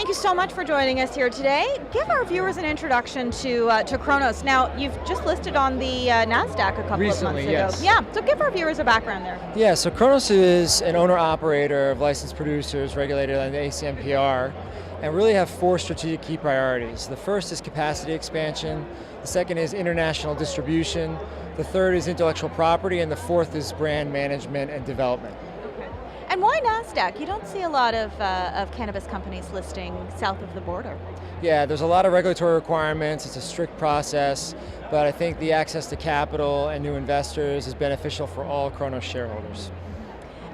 thank you so much for joining us here today. Give our viewers an introduction to Cronos. Now, you've just listed on the NASDAQ a couple Recently, of months ago. yes. Yeah, so give our viewers a background there. Yeah, so Cronos is an owner-operator of licensed producers regulated on the ACMPR and really have four strategic key priorities. The first is capacity expansion, the second is international distribution, the third is intellectual property, and the fourth is brand management and development. And why NASDAQ? You don't see a lot of cannabis companies listing south of the border. Yeah, there's a lot of regulatory requirements, it's a strict process, but I think the access to capital and new investors is beneficial for all Cronos shareholders.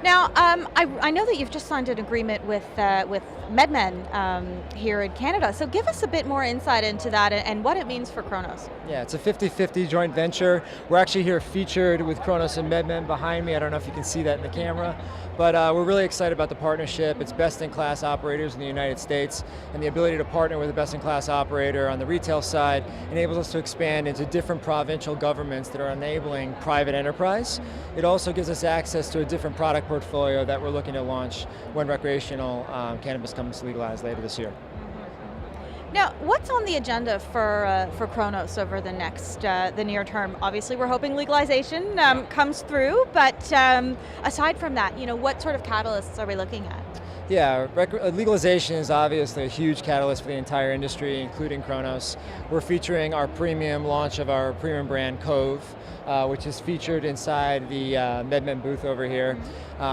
Now, I know that you've just signed an agreement with MedMen here in Canada, so give us a bit more insight into that and what it means for Cronos. Yeah, it's a 50-50 joint venture. We're actually here featured with Cronos and MedMen behind me. I don't know if you can see that in the camera, but we're really excited about the partnership. It's best-in-class operators in the United States, and the ability to partner with a best-in-class operator on the retail side enables us to expand into different provincial governments that are enabling private enterprise. It also gives us access to a different product portfolio that we're looking to launch when recreational cannabis comes legalized later this year. Now, what's on the agenda for Cronos over the near term? Obviously, we're hoping legalization comes through, but aside from that, what sort of catalysts are we looking at? Yeah, legalization is obviously a huge catalyst for the entire industry, including Cronos. We're featuring our premium launch of our premium brand Cove, which is featured inside the MedMen booth over here.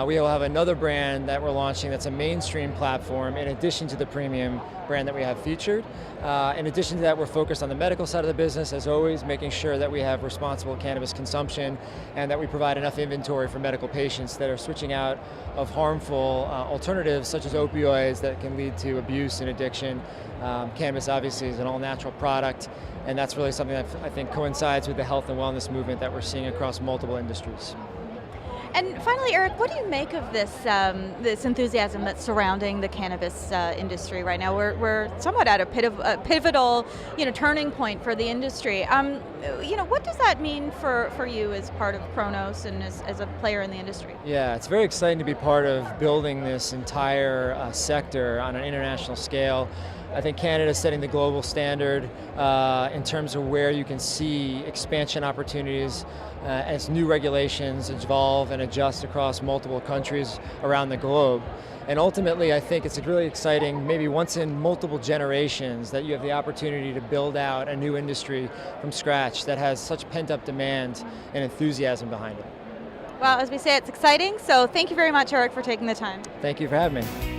We will have another brand that we're launching that's a mainstream platform in addition to the premium brand that we have featured. In addition to that, we're focused on the medical side of the business, as always, making sure that we have responsible cannabis consumption and that we provide enough inventory for medical patients that are switching out of harmful alternatives such as opioids that can lead to abuse and addiction. Cannabis obviously is an all-natural product, and that's really something that I think coincides with the health and wellness movement that we're seeing across multiple industries. And finally, Eric, what do you make of this enthusiasm that's surrounding the cannabis industry right now? We're somewhat at a pivotal, turning point for the industry. What does that mean for you as part of Cronos and as a player in the industry? Yeah, it's very exciting to be part of building this entire sector on an international scale. I think Canada is setting the global standard in terms of where you can see expansion opportunities as new regulations evolve and adjust across multiple countries around the globe. And ultimately, I think it's really exciting, maybe once in multiple generations, that you have the opportunity to build out a new industry from scratch that has such pent-up demand and enthusiasm behind it. Well, as we say, it's exciting, so thank you very much, Eric, for taking the time. Thank you for having me.